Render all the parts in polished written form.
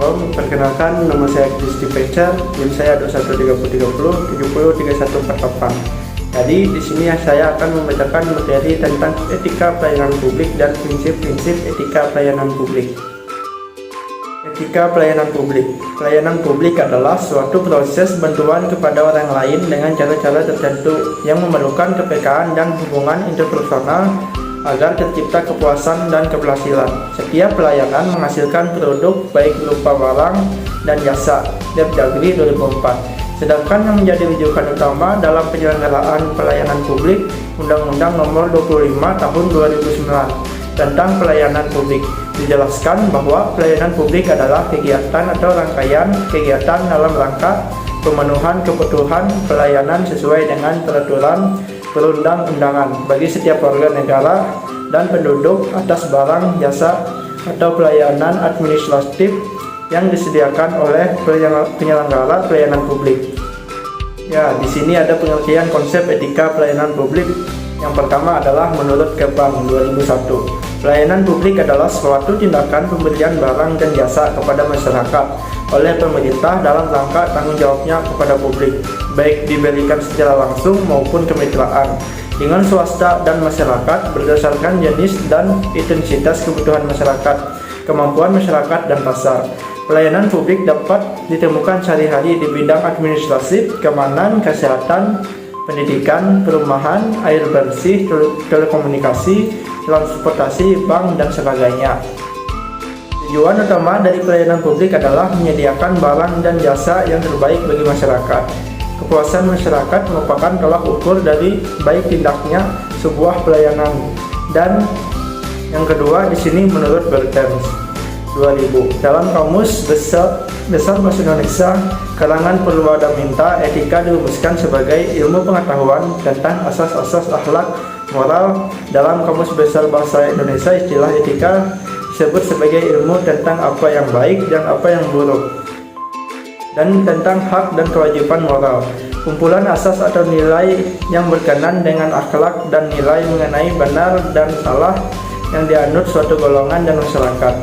Assalamualaikum, perkenalkan nama saya Kristi Pecer, NIM saya 213030703148. Jadi di sini saya akan membacakan materi tentang etika pelayanan publik dan prinsip-prinsip etika pelayanan publik. Etika pelayanan publik. Pelayanan publik adalah suatu proses bantuan kepada orang lain dengan cara-cara tertentu yang memerlukan kepekaan dan hubungan interpersonal agar tercipta kepuasan dan keberhasilan. Setiap pelayanan menghasilkan produk baik berupa barang dan jasa. Depdagri 2004. Sedangkan yang menjadi rujukan utama dalam penyelenggaraan pelayanan publik Undang-Undang Nomor 25 Tahun 2009 tentang pelayanan publik. Dijelaskan bahwa pelayanan publik adalah kegiatan atau rangkaian kegiatan dalam rangka pemenuhan kebutuhan pelayanan sesuai dengan peraturan perundang-undangan bagi setiap warga negara dan penduduk atas barang, jasa, atau pelayanan administratif yang disediakan oleh penyelenggara pelayanan publik. Ya, di sini ada pengertian konsep etika pelayanan publik. Yang pertama adalah menurut Kepang 2001. Pelayanan publik adalah suatu tindakan pemberian barang dan jasa kepada masyarakat oleh pemerintah dalam rangka tanggung jawabnya kepada publik, baik diberikan secara langsung maupun kemitraan dengan swasta dan masyarakat berdasarkan jenis dan intensitas kebutuhan masyarakat, kemampuan masyarakat dan pasar. Pelayanan publik dapat ditemukan sehari-hari di bidang administratif, keamanan, kesehatan, pendidikan, perumahan, air bersih, telekomunikasi, transportasi, bank, dan sebagainya. Tujuan utama dari pelayanan publik adalah menyediakan barang dan jasa yang terbaik bagi masyarakat. Kepuasan masyarakat merupakan tolak ukur dari baik tindaknya sebuah pelayanan. Dan yang kedua di sini menurut Bertens 2000. Dalam Kamus Besar Bahasa Indonesia karangan Purwadaminta, etika dirumuskan sebagai ilmu pengetahuan tentang asas-asas akhlak moral. Dalam Kamus Besar Bahasa Indonesia, istilah etika disebut sebagai ilmu tentang apa yang baik dan apa yang buruk, dan tentang hak dan kewajiban moral. Kumpulan asas atau nilai yang berkenan dengan akhlak dan nilai mengenai benar dan salah yang dianut suatu golongan dan masyarakat.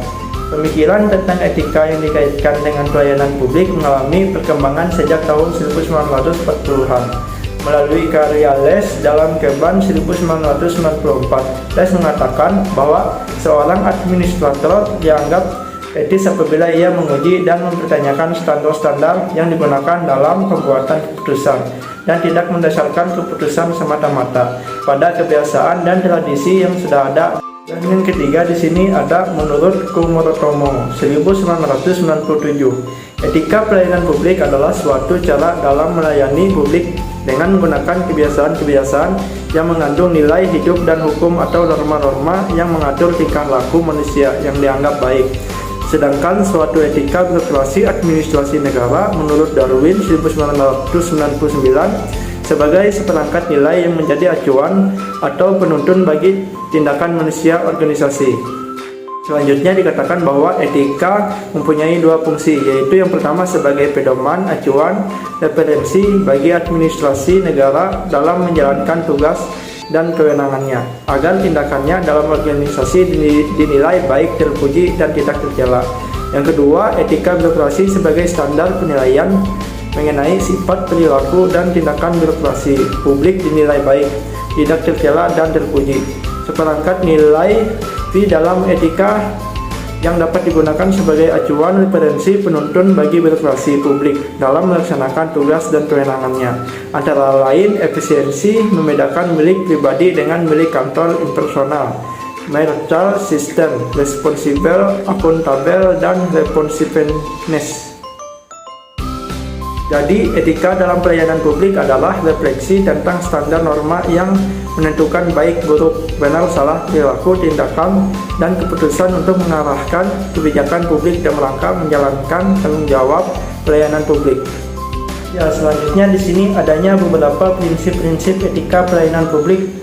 Pemikiran tentang etika yang dikaitkan dengan pelayanan publik mengalami perkembangan sejak tahun 1940-an melalui karya Les dalam Keban 1994. Les mengatakan bahwa seorang administrator dianggap etis apabila ia menguji dan mempertanyakan standar-standar yang digunakan dalam pembuatan keputusan dan tidak mendasarkan keputusan semata-mata pada kebiasaan dan tradisi yang sudah ada. Dan yang ketiga di sini ada menurut Kumorotomo 1997. Etika pelayanan publik adalah suatu cara dalam melayani publik dengan menggunakan kebiasaan-kebiasaan yang mengandung nilai hidup dan hukum atau norma-norma yang mengatur tingkah laku manusia yang dianggap baik. Sedangkan suatu etika birokrasi administrasi negara menurut Darwin 1999 sebagai seperangkat nilai yang menjadi acuan atau penuntun bagi tindakan manusia organisasi. Selanjutnya dikatakan bahwa etika mempunyai dua fungsi, yaitu yang pertama sebagai pedoman, acuan, referensi bagi administrasi negara dalam menjalankan tugas dan kewenangannya, agar tindakannya dalam organisasi dinilai baik, terpuji, dan tidak tercela. Yang kedua, etika birokrasi sebagai standar penilaian mengenai sifat, perilaku, dan tindakan birokrasi publik dinilai baik, tidak tercela, dan terpuji. Seperangkat nilai di dalam etika yang dapat digunakan sebagai acuan referensi penuntun bagi birokrasi publik dalam melaksanakan tugas dan kewenangannya, antara lain efisiensi, membedakan milik pribadi dengan milik kantor impersonal, merchant system, responsible, akuntabel, dan responsiveness. Jadi, etika dalam pelayanan publik adalah refleksi tentang standar norma yang menentukan baik buruk, benar salah perilaku, tindakan, dan keputusan untuk mengarahkan kebijakan publik dalam rangka menjalankan tanggung jawab pelayanan publik. Ya, selanjutnya di sini adanya beberapa prinsip-prinsip etika pelayanan publik.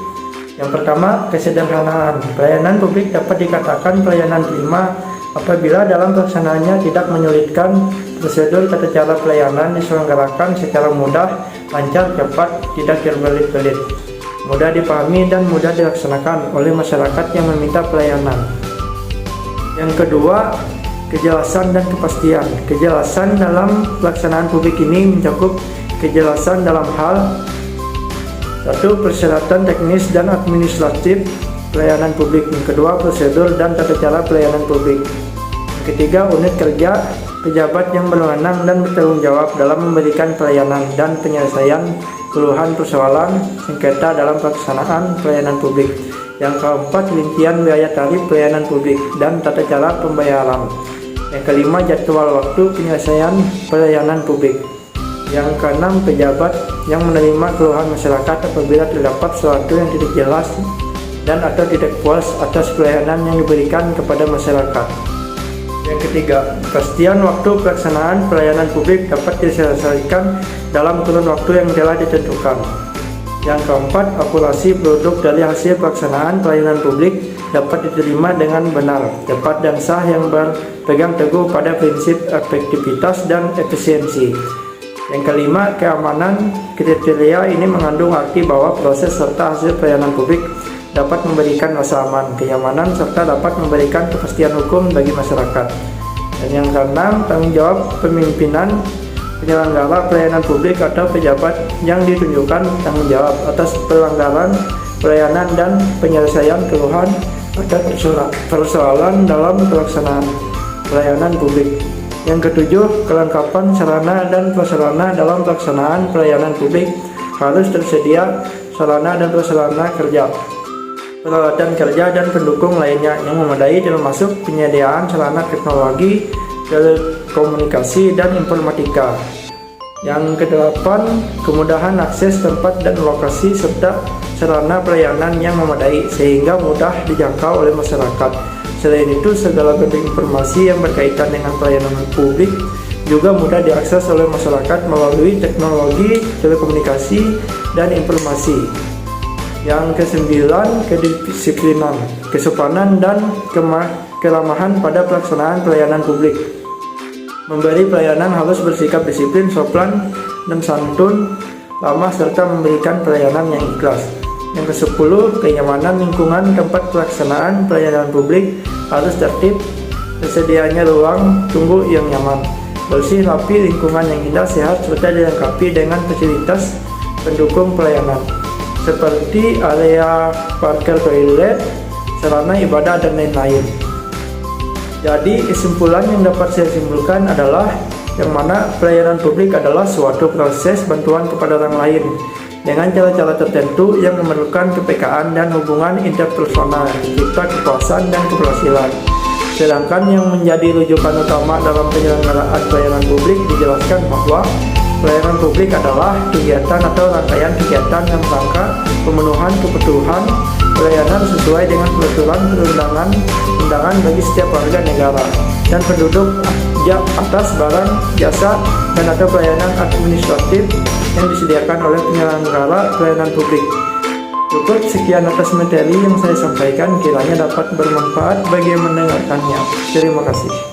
Yang pertama, kesederhanaan. Pelayanan publik dapat dikatakan pelayanan prima apabila dalam pelaksanaannya tidak menyulitkan. Prosedur tata cara pelayanan diselenggarakan secara mudah, lancar, cepat, tidak terbelit-belit, mudah dipahami, dan mudah dilaksanakan oleh masyarakat yang meminta pelayanan. Yang kedua, Kejelasan dan kepastian. Kejelasan dalam pelaksanaan publik ini mencakup kejelasan dalam hal 1. Persyaratan teknis dan administratif pelayanan publik. Yang kedua, prosedur dan tata cara pelayanan publik. Yang ketiga, unit kerja pejabat yang berwenang dan bertanggung jawab dalam memberikan pelayanan dan penyelesaian keluhan persoalan sengketa dalam pelaksanaan pelayanan publik. Yang keempat, rincian biaya tarif pelayanan publik dan tata cara pembayaran. Yang kelima, jadwal waktu penyelesaian pelayanan publik. Yang keenam, pejabat yang menerima keluhan masyarakat apabila terdapat sesuatu yang tidak jelas dan atau tidak puas atas pelayanan yang diberikan kepada masyarakat. Yang ketiga, kepastian waktu pelaksanaan pelayanan publik dapat diselesaikan dalam kurun waktu yang telah ditentukan. Yang keempat, akurasi produk dari hasil pelaksanaan pelayanan publik dapat diterima dengan benar, tepat dan sah yang berpegang teguh pada prinsip efektivitas dan efisiensi. Yang kelima, keamanan. Kriteria ini mengandung arti bahwa proses serta hasil pelayanan publik dapat memberikan rasa aman, kenyamanan, serta dapat memberikan kepastian hukum bagi masyarakat. Dan yang keenam, tanggung jawab pemimpinan penyelenggara pelayanan publik atau pejabat yang ditunjukkan tanggung jawab atas pelanggaran pelayanan dan penyelesaian keluhan atau persoalan dalam pelaksanaan pelayanan publik. Yang ketujuh, kelengkapan sarana dan prasarana dalam pelaksanaan pelayanan publik. Harus tersedia sarana dan prasarana kerja, peralatan kerja dan pendukung lainnya yang memadai, termasuk penyediaan sarana teknologi, telekomunikasi, dan informatika. Yang kedelapan, kemudahan akses tempat dan lokasi serta sarana pelayanan yang memadai sehingga mudah dijangkau oleh masyarakat. Selain itu, segala bentuk informasi yang berkaitan dengan pelayanan publik juga mudah diakses oleh masyarakat melalui teknologi, telekomunikasi, dan informasi. Yang kesembilan, kedisiplinan, kesopanan, dan keramahan pada pelaksanaan pelayanan publik. Memberi pelayanan harus bersikap disiplin, sopan, dan santun, ramah, serta memberikan pelayanan yang ikhlas. Yang ke-10, kenyamanan lingkungan tempat pelaksanaan pelayanan publik harus tertib, tersedianya ruang tunggu yang nyaman, bersih, rapi, lingkungan yang indah, sehat, serta dilengkapi dengan fasilitas pendukung pelayanan seperti area parkir, toilet, sarana ibadah, dan lain-lain. Jadi kesimpulan yang dapat saya simpulkan adalah yang mana pelayanan publik adalah suatu proses bantuan kepada orang lain dengan cara-cara tertentu yang memerlukan kepekaan dan hubungan interpersonal, mencipta kepuasan dan keberhasilan. Sedangkan yang menjadi rujukan utama dalam penyelenggaraan pelayanan publik dijelaskan bahwa pelayanan publik adalah kegiatan atau rangkaian kegiatan yang merangka pemenuhan kebutuhan pelayanan sesuai dengan peraturan perundangan bagi setiap warga negara dan penduduk atas barang, jasa, dan atau pelayanan administratif yang disediakan oleh penyelenggara pelayanan publik. Cukup sekian atas materi yang saya sampaikan, kiranya dapat bermanfaat bagi yang mendengarkannya. Terima kasih.